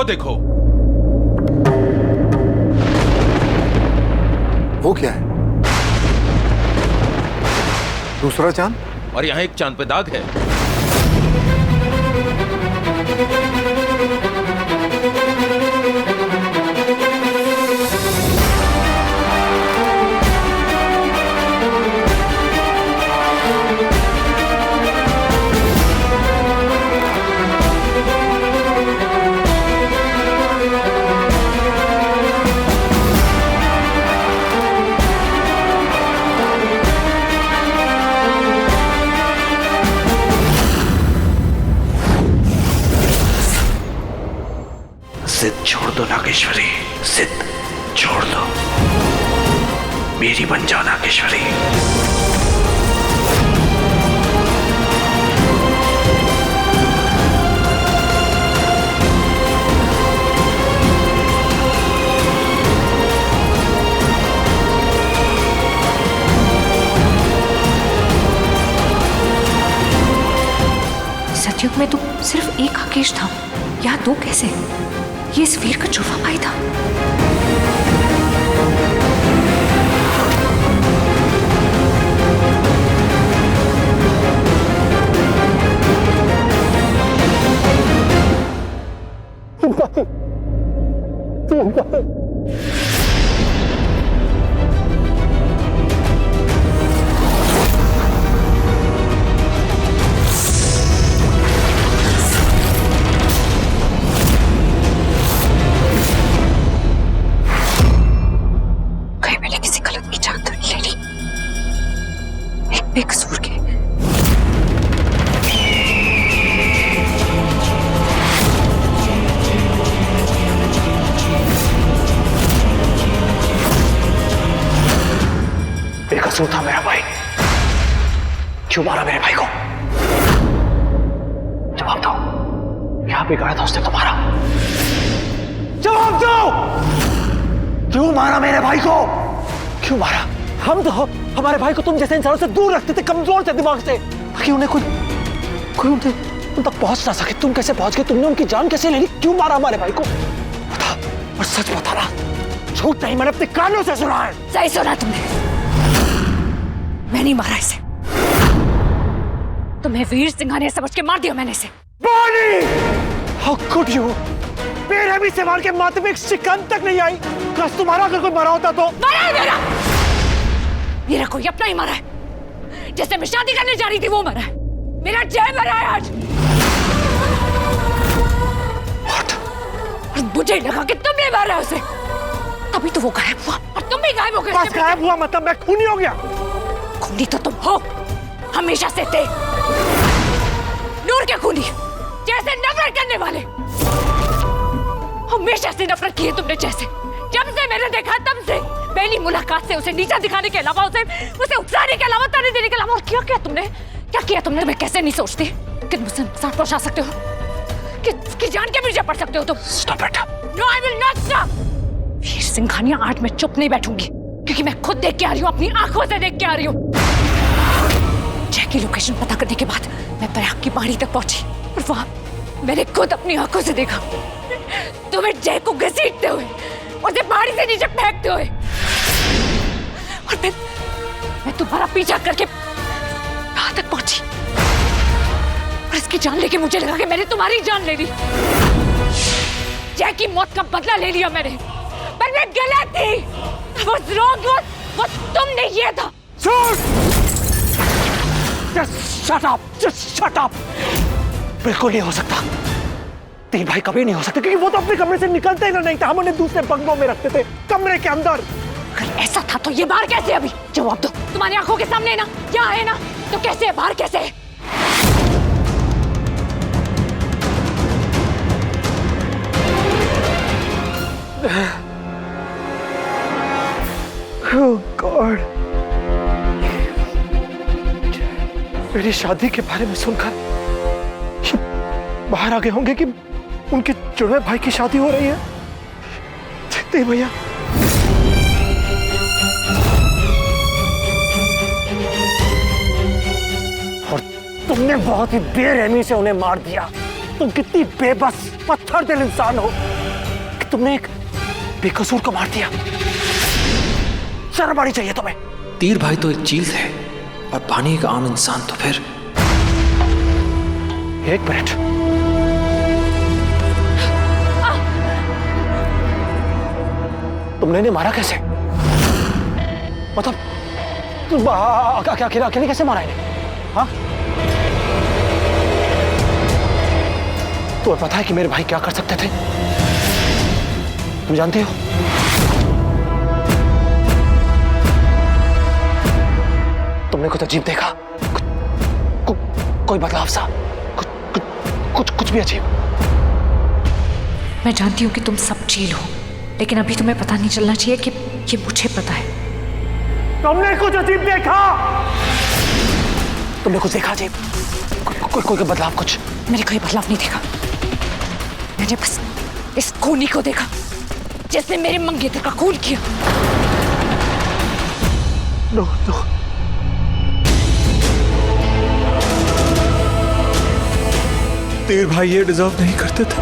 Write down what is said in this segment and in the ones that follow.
देखो। वो क्या है? दूसरा चांद? और यहाँ एक चांद पे दाग है। जिद छोड़ दो नागेश्वरी, जिद छोड़ दो, मेरी बन जाओ नागेश्वरी। सतयुग में तो सिर्फ एक आकेश था, यहाँ दो कैसे? ये इस वीर का चुफा भाई था। बेकसूर के बेकसूर था मेरा भाई, क्यों मारा मेरे भाई को? जवाब दो, क्या बिगाड़ा था उसने तुम्हारा? जवाब दो, क्यों मारा मेरे भाई को? क्यों मारा? हम तो हमारे भाई को तुम जैसे इंसानों से दूर रखते थे, कमजोर थे दिमाग से, ताकि उन्हें कोई उन तक पहुंच ना सके। तुम कैसे पहुंच गए? तुमने उनकी जान कैसे ले ली? क्यों मारा हमारे भाई को? बता, और सच बताना, झूठ नहीं, मैंने अपने कानों से सुना है। सही सुना तुमने, मैं नहीं मारा इसे, तुम्हें वीर सिंघानिया समझ के मार दिया मैंने इसे। बानी! How could you? बेरहमी से मार के माथे में एक शिकन तक नहीं आई। काश तुम्हारा अगर कोई मरा होता तो। मरा है मेरा कोई अपना ही मरा है, जैसे मैं शादी करने जा रही थी वो मरा है, मेरा जय मरा है आज। और मुझे लगा कि तुमने मारा उसे, तभी तो वो गायब हुआ और तुम भी गायब हो गए। बस गायब हुआ मतलब मैं खूनी हो गया? खूनी तो तुम हो, हमेशा से थे, नूर के खूनी, जैसे नफरत करने वाले। हमेशा से नफरत की है तुमने जैसे, जब से मैंने देखा तब से, पहली मुलाकात से उसे नीचा दिखाने के अलावा, उसे उकसाने के अलावा, ताने देने के अलावा और क्या किया तुमने? क्या किया तुमने? मैं कैसे नहीं सोचती कि मुझसे नुकसान पहुंचा सकते हो, कि जान के पीछे पड़ सकते हो तुम। Stop it. No I will not stop. Veer Singhania, आज मैं चुप नहीं बैठूंगी, क्योंकि मैं खुद देख के आ रही हूँ, अपनी आंखों से देख के आ रही हूँ। जय की लोकेशन पता करने के बाद मैं प्रयाग की पहाड़ी तक पहुंची और वहां मैंने खुद अपनी आंखों से देखा तुम्हें जय को घसीटते हुए, उसे पहाड़ी से नीचे फेंकते हुए, और फिर मैं तुम्हारा पीछा करके यहां तक पहुंची और इसकी जान लेके मुझे लगा कि मैंने तुम्हारी जान ले ली। जय की मौत का बदला ले लिया मैंने, पर मैं गलत थी। वो तुमने ये था। Just shut up! बिल्कुल नहीं हो सकता, तीन भाई कभी नहीं हो सकते, क्योंकि वो तो अपने कमरे से निकलते ही नहीं था, हम उन्हें दूसरे बंगलों में रखते थे, कमरे के अंदर। अगर ऐसा था तो ये बाहर कैसे? अभी जवाब दो, तुम्हारी आंखों के सामने है ना, यहाँ है ना, तो कैसे है बाहर? कैसे है? Oh God! मेरी शादी के बारे में सुनकर बाहर आ गए होंगे कि उनके जुड़वे भाई की शादी हो रही है। देखते भैया, और तुमने बहुत ही बेरहमी से उन्हें मार दिया। तुम कितनी बेबस, पत्थर दिल इंसान हो। तुमने एक बेकसूर को मार दिया। शर्म आनी चाहिए तुम्हें। तीर भाई तो एक चीज है और पानी एक आम इंसान तो फिर। एक मिनट, तुमने इन्हें मारा कैसे? मतलब तुम अकेले अकेले कैसे मारा इन्हें? हाँ, तुम्हें पता है कि मेरे भाई क्या कर सकते थे? तुम जानते हो? तुमने कुछ अजीब देखा? कोई बदलाव सा? कुछ भी अजीब? मैं जानती हूँ कि तुम सब चील हो, लेकिन अभी तुम्हें पता नहीं चलना चाहिए कि ये मुझे पता है। तुमने कुछ अजीब देखा? तुमने कुछ देखा अजीब? कोई बदलाव? कुछ? मैंने कोई बदलाव नहीं देखा। मैंने बस इस खूनी को देखा जिसने मेरे मंगेतर का खून किया। नो। तीर भाई ये डिजर्व नहीं करते थे।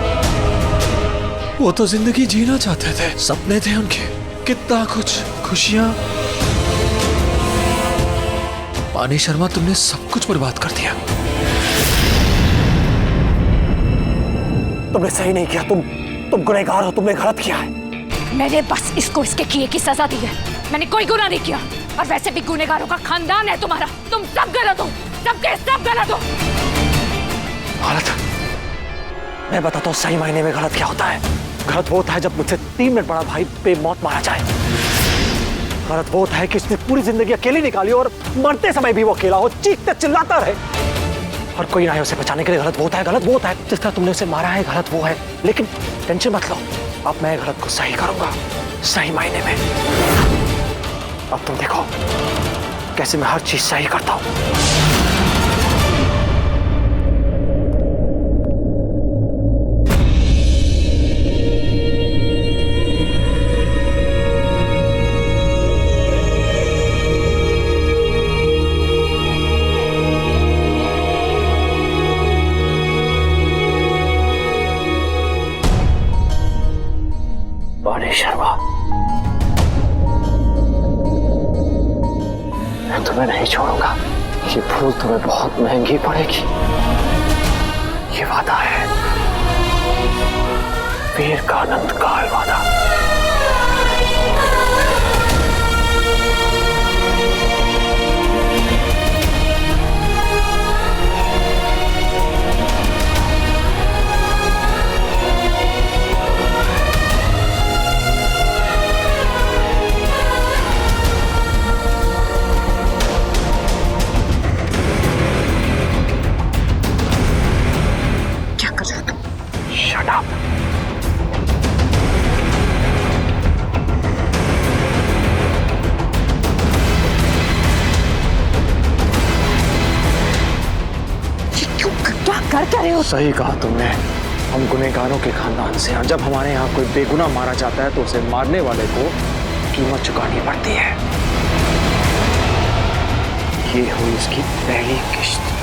वो तो जिंदगी जीना चाहते थे, सपने थे उनके, कितना कुछ, खुशियां। पानी शर्मा, तुमने सब कुछ बर्बाद कर दिया। तुमने सही नहीं किया। तुम गुनहगार हो, तुमने गलत किया है। मैंने बस इसको इसके किए की सजा दी है। मैंने कोई गुनाह नहीं किया। और वैसे भी गुनहगारों का खानदान है तुम्हारा। तुम सब गलत हो, सबके सब गलत हो। गलत? मैं बताता हूँ सही मायने में गलत क्या होता है। गलत वो होता है जब मुझसे 3 मिनट बड़ा भाई बेमौत मारा जाए। गलत वो होता है कि उसने पूरी जिंदगी अकेली निकाली और मरते समय भी वो अकेला हो, चीखते चिल्लाता रहे और कोई ना आए उसे बचाने के लिए। गलत वो होता है, गलत वो होता है जिस तरह तुमने उसे मारा है। गलत वो है, लेकिन टेंशन मत लो, अब मैं गलत को सही करूंगा, सही मायने में। अब तुम देखो कैसे मैं हर चीज सही करता हूं। पानी शर्मा, मैं तुम्हें नहीं छोड़ूंगा। ये भूल तुम्हें बहुत महंगी पड़ेगी, ये वादा है, वीर का अनंत काल वादा। Shut up. क्या कर रहे हो? सही कहा तुमने, हम गुनहगारों के खानदान से हैं। जब हमारे यहाँ कोई बेगुनाह मारा जाता है तो उसे मारने वाले को कीमत चुकानी पड़ती है। ये हुई इसकी पहली किस्त।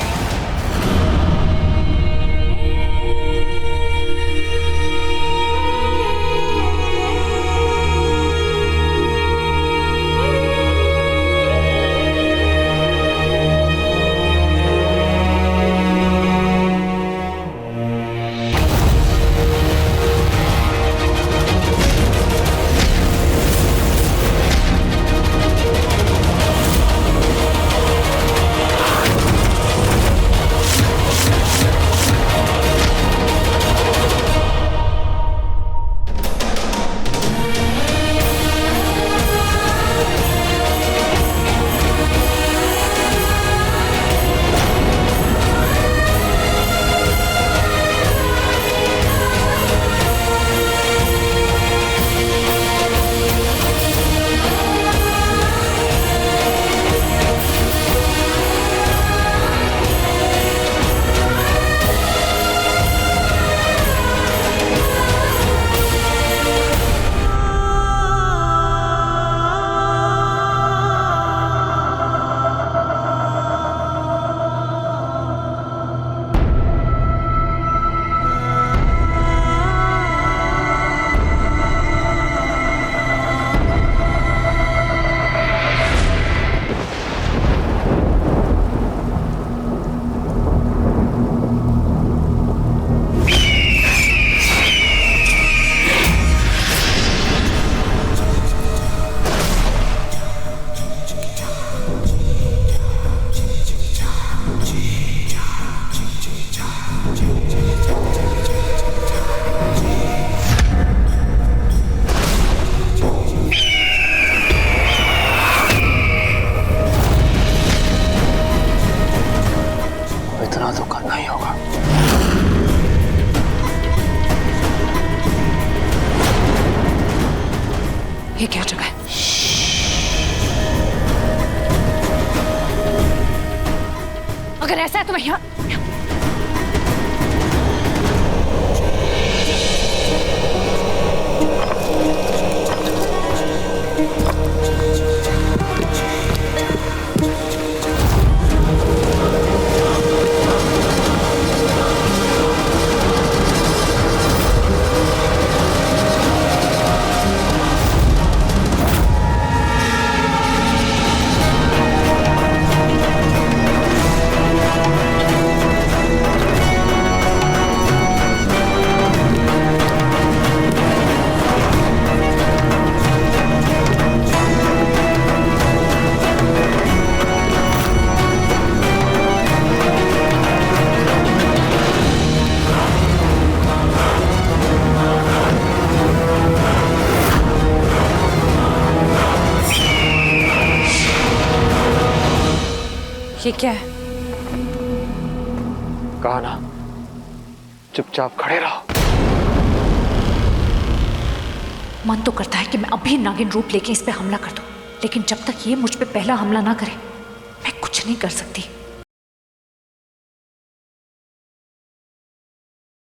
ये क्या जगह है? अगर ऐसा है तो मैं यहाँ ये क्या है? कहा ना, चुपचाप खड़े रहो। मन तो करता है कि मैं अभी नागिन रूप लेके इस पे हमला कर दूं, लेकिन जब तक ये मुझ पे पहला हमला ना करे मैं कुछ नहीं कर सकती।